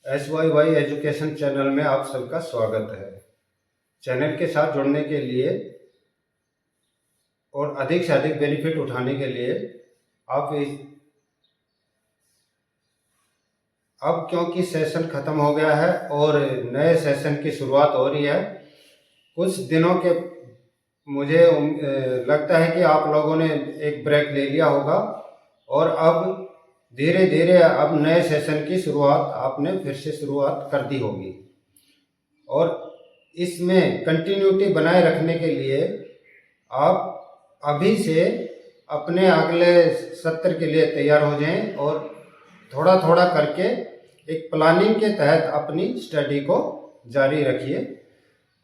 SYY education channel में आप सबका स्वागत है। चैनल के साथ जुड़ने के लिए और अधिक से अधिक बेनिफिट उठाने के लिए अब क्योंकि सेशन ख़त्म हो गया है और नए सेशन की शुरुआत हो रही है, कुछ दिनों के मुझे लगता है कि आप लोगों ने एक ब्रेक ले लिया होगा और अब धीरे धीरे अब नए सेशन की शुरुआत आपने फिर से शुरुआत कर दी होगी और इसमें कंटिन्यूटी बनाए रखने के लिए आप अभी से अपने अगले सत्र के लिए तैयार हो जाएं और थोड़ा थोड़ा करके एक प्लानिंग के तहत अपनी स्टडी को जारी रखिए।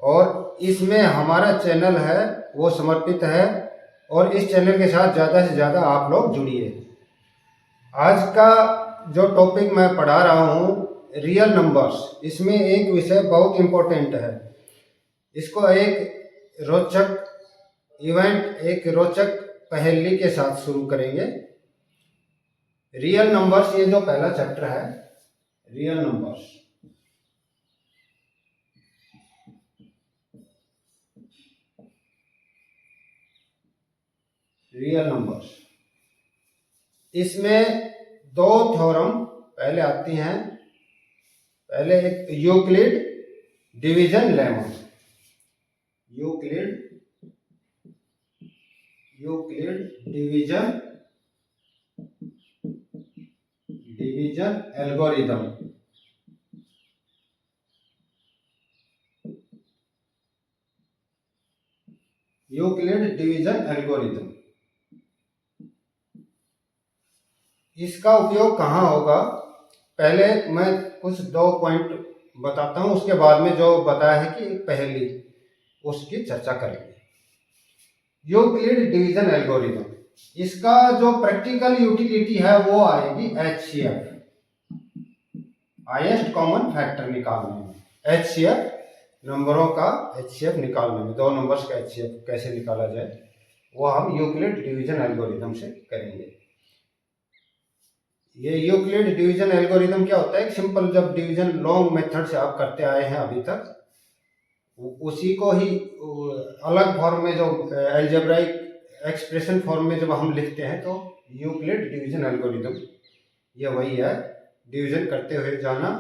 और इसमें हमारा चैनल है वो समर्पित है और इस चैनल के साथ ज़्यादा से ज़्यादा आप लोग जुड़िए। आज का जो टॉपिक मैं पढ़ा रहा हूँ रियल नंबर्स, इसमें एक विषय बहुत इम्पोर्टेंट है। इसको एक रोचक पहेली के साथ शुरू करेंगे। रियल नंबर्स, ये जो पहला चैप्टर है रियल नंबर्स। रियल नंबर्स, इसमें दो थ्योरम पहले आती हैं। पहले एक Euclid division lemma, Euclid division algorithm. Euclid division algorithm, इसका उपयोग कहाँ होगा? पहले मैं कुछ 2 पॉइंट बताता हूँ, उसके बाद में जो बताया है कि पहली उसकी चर्चा करेंगे। यूक्लिड डिवीजन एल्गोरिदम, इसका जो प्रैक्टिकल यूटिलिटी है वो आएगी HCF, हाईएस्ट कॉमन फैक्टर निकालने में। HCF नंबरों का HCF निकालने में, 2 नंबर्स का HCF कैसे निकाला जाए वो हम यूक्लिड डिवीजन एल्गोरिदम से करेंगे। ये यूक्लिड डिवीजन एल्गोरिदम क्या होता है? एक सिंपल, जब डिवीजन लॉन्ग मेथड से आप करते आए हैं अभी तक, उसी को ही अलग फॉर्म में, जो अलजेब्राइक एक्सप्रेशन फॉर्म में जब हम लिखते हैं तो यूक्लिड डिवीजन एल्गोरिदम ये वही है। डिवीजन करते हुए जाना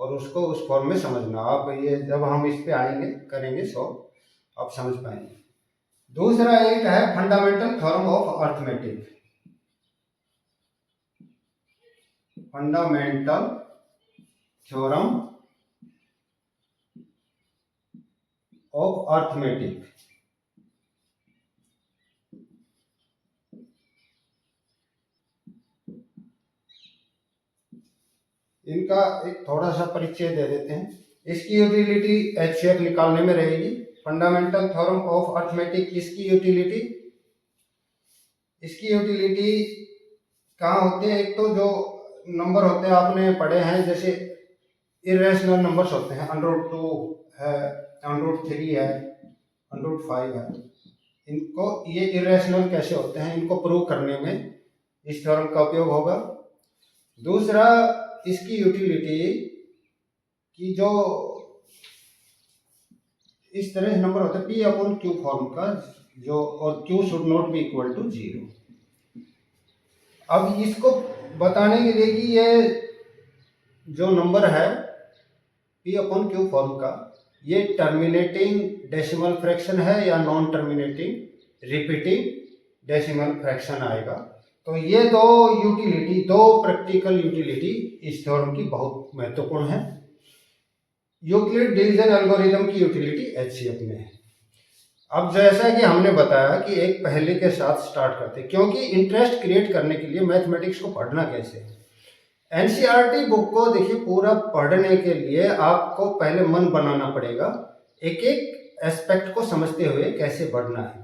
और उसको उस फॉर्म में समझना। आप ये जब हम इस पे आएंगे करेंगे सो आप समझ पाएंगे। दूसरा एक है fundamental theorem of arithmetic, fundamental theorem of arithmetic. इनका एक थोड़ा सा परिचय दे देते हैं। इसकी यूटिलिटी HCF निकालने में रहेगी। फंडामेंटल थ्योरम ऑफ अर्थमेटिक, इसकी यूटिलिटी कहाँ होते हैं? एक तो जो नंबर होते हैं आपने पढ़े हैं, जैसे इरेशनल नंबर्स होते हैं, √2 है, √3 है, √5 है। इनको, ये इरेशनल कैसे होते हैं, इनको प्रूव करने में इस थ्योरम का उपयोग होगा। दूसरा, इसकी यूटिलिटी कि जो इस तरह नंबर होते हैं P/Q फॉर्म का, जो और Q should not be equal to 0। अब इसको बताने के लिए कि ये जो नंबर है P/Q फॉर्म का, ये टर्मिनेटिंग डेसिमल फ्रैक्शन है या non terminating repeating decimal fraction आएगा। तो ये दो प्रैक्टिकल यूटिलिटी इस थ्योरम की बहुत महत्वपूर्ण है। यूक्लिड डिवीजन एल्गोरिदम की यूटिलिटी HCF में है। अब जैसा कि हमने बताया कि एक पहेली के साथ स्टार्ट करते हैं, क्योंकि इंटरेस्ट क्रिएट करने के लिए मैथमेटिक्स को पढ़ना कैसे है। NCERT बुक को देखिए, पूरा पढ़ने के लिए आपको पहले मन बनाना पड़ेगा, एक एक एस्पेक्ट को समझते हुए कैसे पढ़ना है।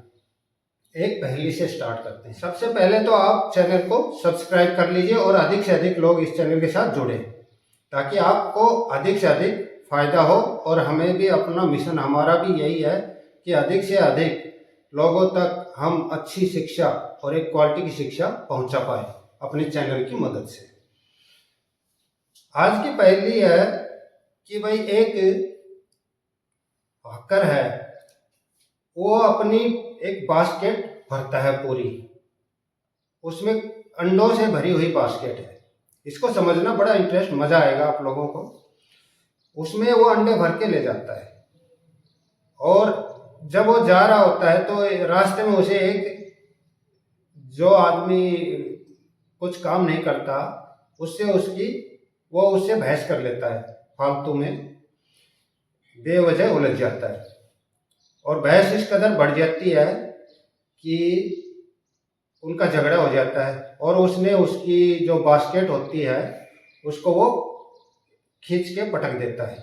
एक पहेली से स्टार्ट करते हैं। सबसे पहले तो आप चैनल को सब्सक्राइब कर लीजिए और अधिक से अधिक लोग इस चैनल के साथ जुड़े, ताकि आपको अधिक से अधिक फायदा हो। और हमें भी अपना मिशन, हमारा भी यही है कि अधिक से अधिक लोगों तक हम अच्छी शिक्षा और एक क्वालिटी की शिक्षा पहुंचा पाए अपने चैनल की मदद से। आज की पहेली है कि भाई एक हॉकर है, वो अपनी एक बास्केट भरता है पूरी, उसमें अंडों से भरी हुई बास्केट है। इसको समझना बड़ा इंटरेस्ट, मजा आएगा आप लोगों को। उसमें वो अंडे भर के ले जाता है और जब वो जा रहा होता है तो रास्ते में उसे एक जो आदमी कुछ काम नहीं करता वो उससे बहस कर लेता है, फालतू में बेवजह उलझ जाता है और बहस इस कदर बढ़ जाती है कि उनका झगड़ा हो जाता है और उसने उसकी जो बास्केट होती है उसको वो खींच के पटक देता है,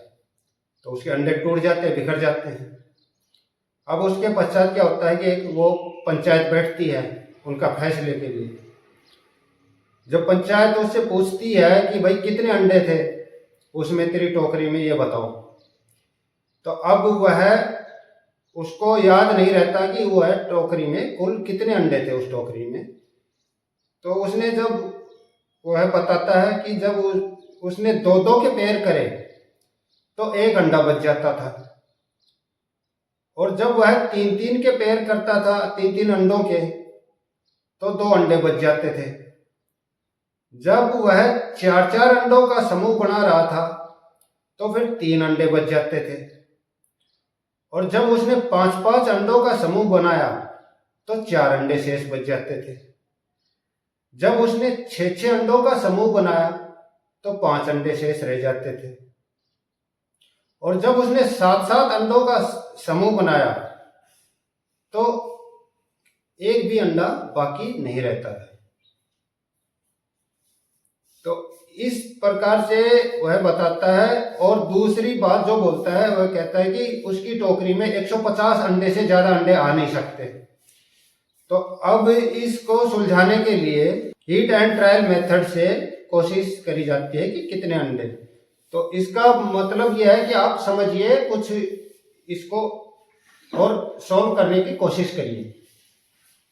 तो उसके अंडे टूट जाते हैं, बिखर जाते हैं। अब उसके पश्चात क्या होता है कि एक वो पंचायत बैठती है उनका फैसले के लिए। जब पंचायत उससे पूछती है कि भाई कितने अंडे थे उसमें तेरी टोकरी में, ये बताओ, तो अब वह उसको याद नहीं रहता कि वह टोकरी में कुल कितने अंडे थे उस टोकरी में। तो उसने जब वह बताता है कि जब उसने दो दो के पैर करे तो एक अंडा बच जाता था, और जब वह तीन तीन के पैर करता था, तीन तीन अंडों के, तो दो अंडे बच जाते थे। जब वह चार चार अंडों का समूह बना रहा था तो फिर तीन अंडे बच जाते थे, और जब उसने पांच पांच अंडों का समूह बनाया तो चार अंडे शेष बच जाते थे। जब उसने छह छह अंडों का समूह बनाया तो पांच अंडे शेष रह जाते थे, और जब उसने सात सात अंडों का समूह बनाया तो एक भी अंडा बाकी नहीं रहता था। तो इस प्रकार से वह बताता है। और दूसरी बात जो बोलता है वह कहता है कि उसकी टोकरी में 150 अंडे से ज्यादा अंडे आ नहीं सकते। तो अब इसको सुलझाने के लिए हीट एंड ट्रायल मेथड से कोशिश करी जाती है कि कितने अंडे। तो इसका मतलब यह है कि आप समझिए, कुछ इसको और सॉल्व करने की कोशिश करिए।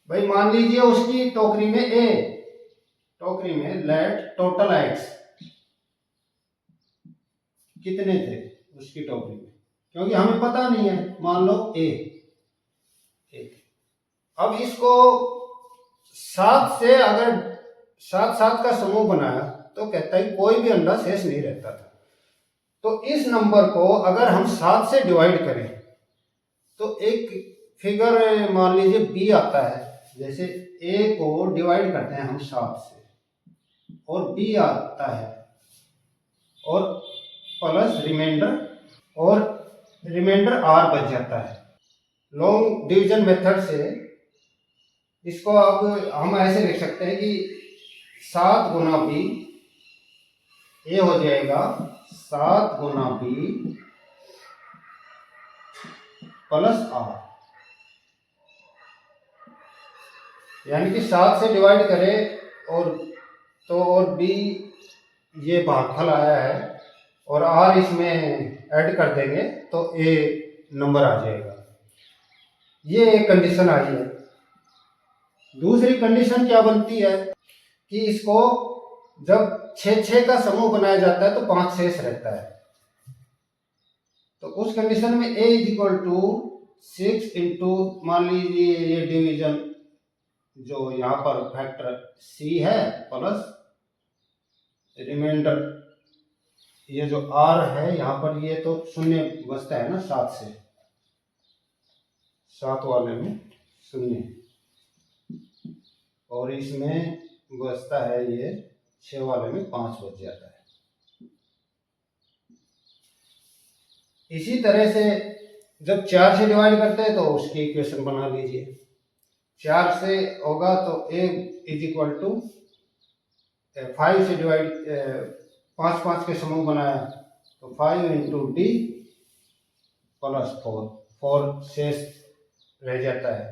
भाई मान लीजिए उसकी टोकरी में लेट टोटल एग्स कितने थे उसकी टोकरी में, क्योंकि हमें पता नहीं है। मान लो ए। अब इसको सात से अगर सात सात का समूह बनाया तो कहता है कोई भी अंडा शेष नहीं रहता था। तो इस नंबर को अगर हम सात से डिवाइड करें तो एक फिगर मान लीजिए बी आता है। जैसे ए को डिवाइड करते हैं हम सात से और बी आता है और प्लस रिमाइंडर आर बच जाता है। लॉन्ग डिवीजन मेथड से इसको अब हम ऐसे लिख सकते हैं कि 7 गुना बी, ए हो जाएगा 7 गुना बी प्लस आर, यानी कि 7 से डिवाइड करें और बी ये भागफल आया है और आर इसमें ऐड कर देंगे तो ए नंबर आ जाएगा। ये एक कंडीशन आई है। दूसरी कंडीशन क्या बनती है कि इसको जब 6 का समूह बनाया जाता है तो 5 शेष रहता है। तो उस कंडीशन में a is equal to 6 into, मान लीजिए ये डिवीजन जो यहाँ पर फैक्टर c है प्लस रिमाइंडर, ये जो r है यहाँ पर, ये तो शून्य बचता है ना 7 से, 7 वाले में शून्य, और इसमें बचता है ये 6 वाले में 5 बच जाता है। इसी तरह से जब 4 से डिवाइड करते हैं तो उसकी इक्वेशन बना लीजिए। 4 से होगा तो a इज इक्वल टू 5 से डिवाइड 5 के समूह बनाया तो 5 इंटू डी प्लस 4 शेष रह जाता है।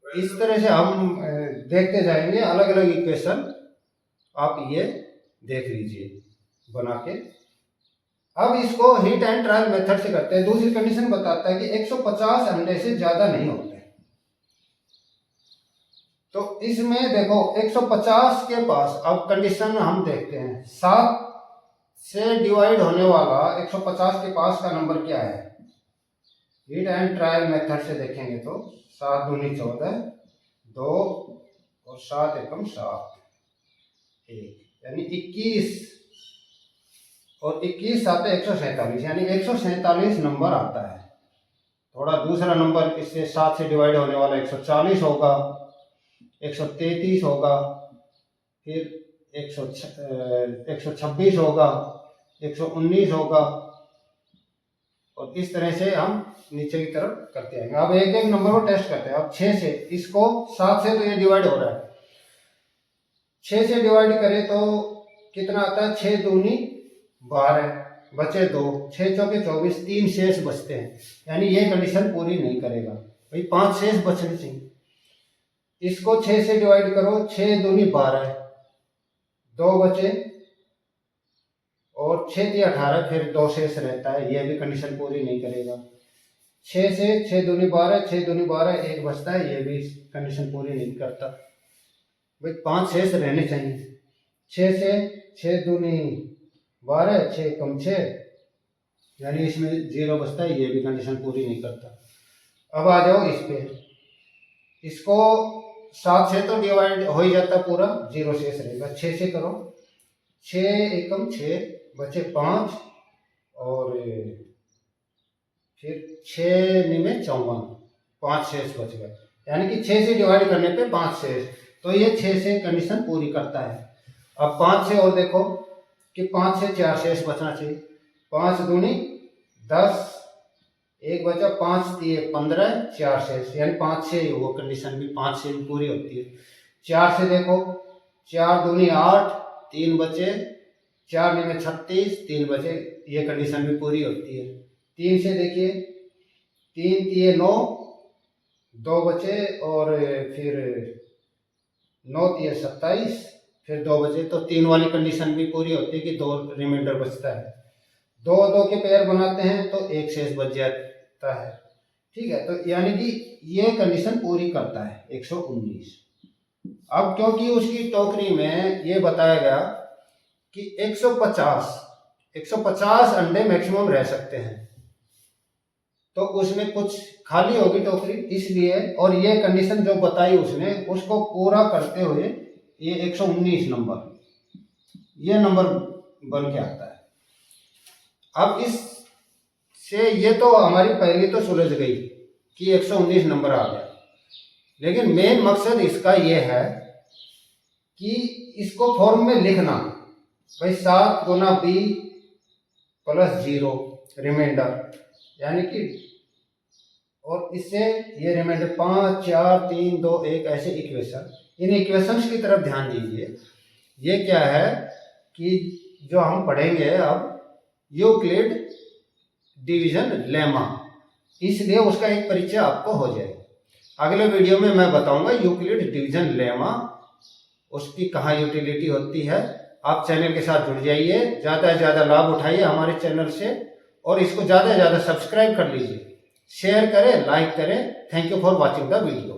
इस तरह से हम देखते जाएंगे अलग अलग इक्वेशन, आप ये देख लीजिए बना के। अब इसको हीट एंड ट्रायल मेथड से करते हैं। दूसरी कंडीशन बताता है कि 150 अंडे से ज्यादा नहीं होते। तो इसमें देखो 150 के पास, अब कंडीशन हम देखते हैं 7 से डिवाइड होने वाला 150 के पास का नंबर क्या है। हिट एंड ट्रायल मेथड से देखेंगे तो 7 दूनी 14, 2 और 7 एकम 7, 1 यानी 21 और 21 आते 147, यानी 147 नंबर आता है। थोड़ा दूसरा नंबर इससे 7 से डिवाइड होने वाला 140 होगा, 133 होगा, फिर 126 होगा, 119 होगा, और इस तरह से हम नीचे की तरफ करते हैं। अब एक एक नंबर को टेस्ट करते हैं। अब 6 से, इसको 7 से तो ये डिवाइड हो रहा है, 6 से डिवाइड करें तो कितना आता है, 6 दूनी 12, बचे 2, 6 चौके 24, 3 शेष बचते हैं, यानी ये कंडीशन पूरी नहीं करेगा भाई, 5 शेष बचने चाहिए। इसको 6 से डिवाइड करो, 6 दूनी 12, 2 बचे, और 6 3 18, फिर 2 शेष रहता है, ये भी कंडीशन पूरी नहीं करेगा। 6 से 6 दूनी 12, 6 दूनी 12, 1 बचता है, ये भी कंडीशन पूरी नहीं करता भाई, 5 शेष रहने चाहिए। 6 से 6 दूनी 12, 6 कम 6, यानी इसमें 0 बचता है, ये भी कंडीशन पूरी नहीं करता। अब आ जाओ इस पे, इसको 7 से तो डिवाइड हो ही जाता पूरा, 0 शेष रहेगा। 6 से करो, 6 एकम 6, बचे 5, और फिर 6 निमे 54, 5 शेष बच गए, यानी कि 6 से डिवाइड करने पे 5 शेष, तो ये 6 से कंडीशन पूरी करता है। अब 5 से और देखो कि 5 से 4 शेष बचना चाहिए, 5 दूनी 10, 1 बचा, 5 3 15, 4 शेष, यानी 5 से वो कंडीशन भी 5 से भी पूरी होती है। 4 से देखो, 4 दूनी 8, 3 बचे, 4 में 36, 3 बचे, ये कंडीशन भी पूरी होती है। 3 से देखिए, 3 3 9, 2 बचे, और फिर 9 3 27, फिर 2 बचे, तो 3 वाली कंडीशन भी पूरी होती है कि 2 रिमाइंडर बचता है। 2 2 के पेयर बनाते हैं तो 1 शेष बच जाता है, ठीक है। तो यानी कि ये कंडीशन पूरी करता है 119। अब क्योंकि उसकी टोकरी में ये बताया गया कि 150 अंडे मैक्सिमम रह सकते हैं, तो उसमें कुछ खाली होगी टोकरी, इसलिए, और ये कंडीशन जो बताई उसने, उसको पूरा करते हुए ये 119 नंबर, ये नंबर बन के आता है। अब इस से ये तो हमारी पहली तो सुलझ गई कि 119 नंबर आ गया, लेकिन मेन मकसद इसका ये है कि इसको फॉर्म में लिखना भाई, 7 गुना b प्लस 0 रिमाइंडर, यानी कि, और इससे ये रिमाइंडर 5 4 3 2 1 ऐसे इक्वेशन, इन इक्वेशंस की तरफ ध्यान दीजिए। ये क्या है कि जो हम पढ़ेंगे अब, यूक्लिड डिवीजन लेमा, इसलिए उसका एक परिचय आपको हो जाएगा। अगले वीडियो में मैं बताऊंगा यूक्लिड डिवीजन लेमा, उसकी कहाँ यूटिलिटी होती है। आप चैनल के साथ जुड़ जाइए, ज़्यादा से ज़्यादा लाभ उठाइए हमारे चैनल से, और इसको ज़्यादा से ज़्यादा सब्सक्राइब कर लीजिए, शेयर करें, लाइक करें। Thank you for watching the video.